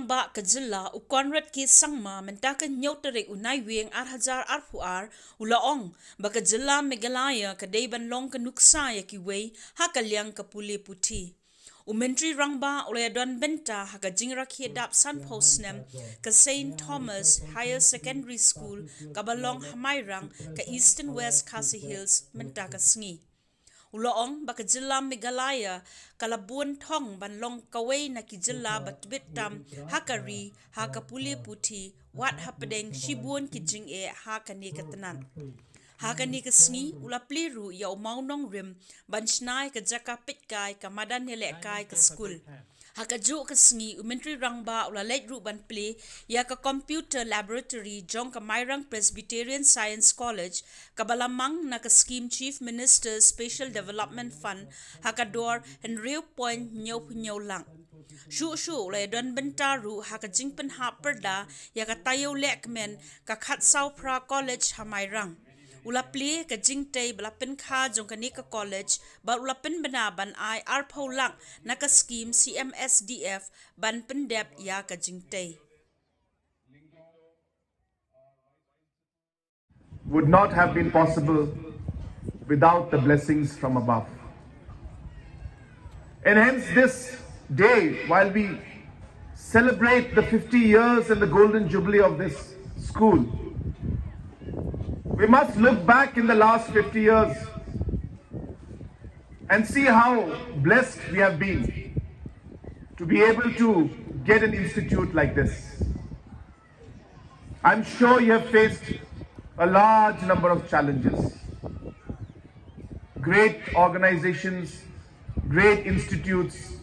Rangba Kajilla u Conrad ki sangma mentaka nyotere unai wing arhajar arpuar ulaong bakajilla megalaya kadaiban long kanuksa ya kiwei hakalyang kapule puti. Umentri Rangba ulayadon benta haka jingra kiedap San Posnem ka St. Thomas Higher Secondary School kabalong Mawrang ka Eastern West Khasi Hills mentaka sngi. Uloong bakajilla Meghalaya kalabun thong banlong kaway na kijilla batbitam hakari hakapuli puti wat hapadeng shibun kijing e hakani katanan. Hakani kasngi ulapliru ya umaunong rim banshnai ka Jaka pitkai ka madan kai ka school. Hakaju kasngi umentri Rangba ulalait ruban play ya ka computer laboratory jong ka Mawrang Presbyterian Science College kabalamang na ka scheme chief minister special development fund hakador Henry Point nyaw lang. Shu ulay don bentaru hakajingpen haperda ya ka tayo lekmen ka Khatsau Pra College ha Mawrang. Ulapli ka jingtay balapin ka jong kanika college ba ulapin banaban ay arpaw lang na ka scheme CMSDF ban pendep ya ka jingtay. Would not have been possible without the blessings from above. And hence this day, while we celebrate the 50 years and the golden jubilee of this school, we must look back in the last 50 years and see how blessed we have been to be able to get an institute like this. I'm sure you have faced a large number of challenges. Great organizations, great institutes,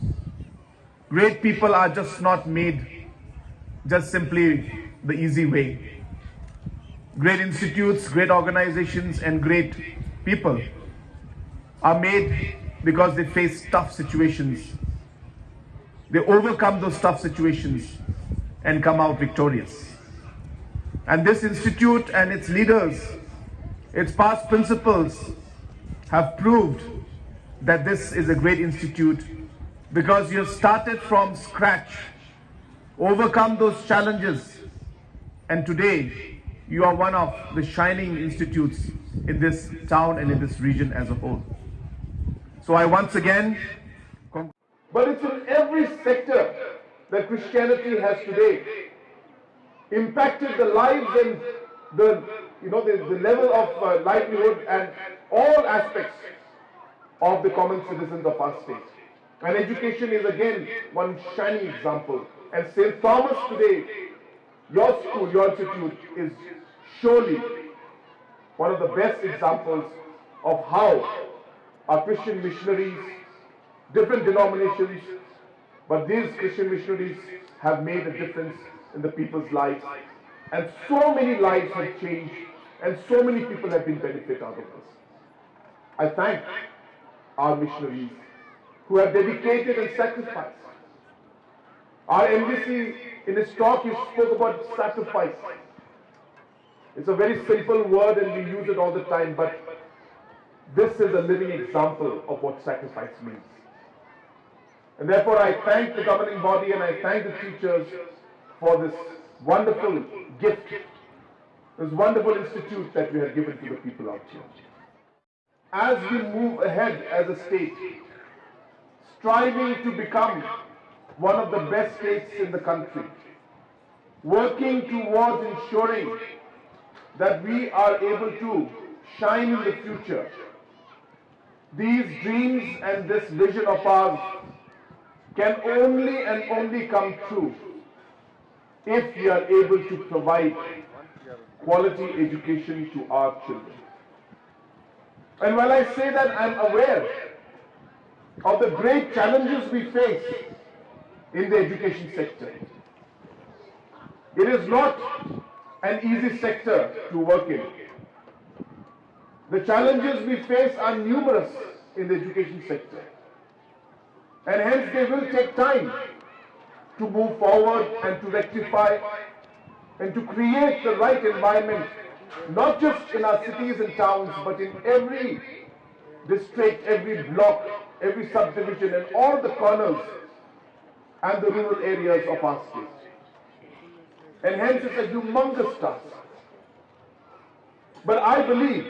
great people are just not made just simply the easy way. Great institutes, great organizations, and great people are made because they face tough situations. They overcome those tough situations and come out victorious. And this institute and its leaders, its past principals, have proved that this is a great institute because you have started from scratch, overcome those challenges, and today you are one of the shining institutes in this town and in this region as a whole. So I once again, but it's in every sector that Christianity has today impacted the lives and the level of livelihood and all aspects of the common citizens of our state. And education is again one shining example. And St. Thomas today, your school, your institute is surely one of the best examples of how our Christian missionaries, different denominations, but these Christian missionaries have made a difference in the people's lives. And so many lives have changed and so many people have been benefited out of this. I thank our missionaries who have dedicated and sacrificed. Our embassy, in his talk, he spoke about sacrifice. It's a very simple word and we use it all the time, but this is a living example of what sacrifice means. And therefore I thank the governing body and I thank the teachers for this wonderful gift, this wonderful institute that we have given to the people out here. As we move ahead as a state, striving to become one of the best states in the country, working towards ensuring that we are able to shine in the future. These dreams and this vision of ours can only and only come true if we are able to provide quality education to our children. And while I say that, I'm aware of the great challenges we face in the education sector. It is not an easy sector to work in. The challenges we face are numerous in the education sector. And hence they will take time to move forward and to rectify and to create the right environment, not just in our cities and towns, but in every district, every block, every subdivision, and all the corners and the rural areas of our state. and hence it's a humongous task. But I believe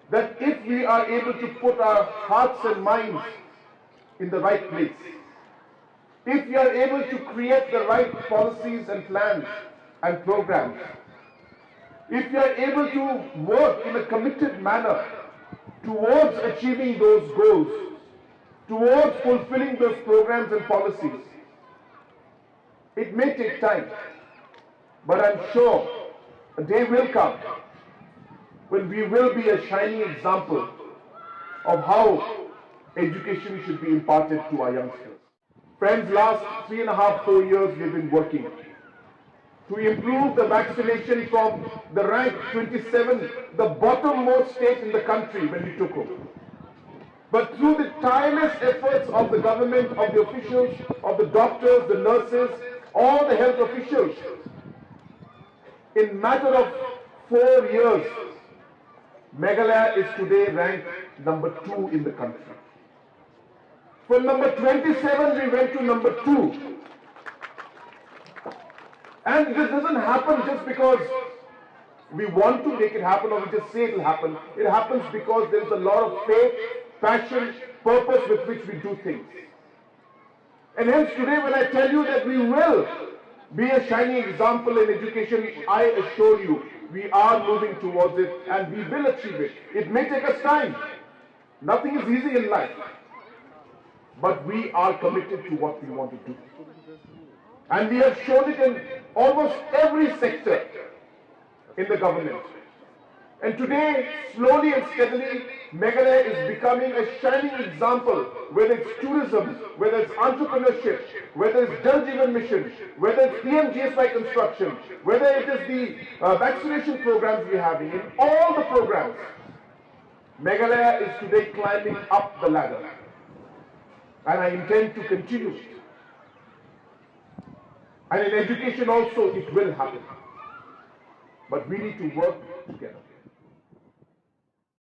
that if we are able to put our hearts and minds in the right place, if we are able to create the right policies and plans and programs, if we are able to work in a committed manner towards achieving those goals, towards fulfilling those programs and policies, it may take time, but I'm sure a day will come when we will be a shining example of how education should be imparted to our youngsters. Friends, last 3.5, 4 years we've been working to improve the vaccination from the rank 27, the bottommost state in the country when we took over. But through the tireless efforts of the government, of the officials, of the doctors, the nurses, all the health officials, in matter of 4 years, Meghalaya is today ranked number 2 in the country. From number 27, we went to number 2. And this doesn't happen just because we want to make it happen or we just say it will happen. It happens because there is a lot of faith, passion, purpose with which we do things. And hence today when I tell you that we will be a shining example in education, I assure you, we are moving towards it and we will achieve it. It may take us time. Nothing is easy in life. But we are committed to what we want to do. And we have shown it in almost every sector in the government. And today, slowly and steadily, Meghalaya is becoming a shining example, whether it's tourism, whether it's entrepreneurship, whether it's Jal Jeevan Mission, whether it's PMGSY construction, whether it is the vaccination programs we're having. In all the programs, Meghalaya is today climbing up the ladder. And I intend to continue it. And in education also, it will happen. But we need to work together.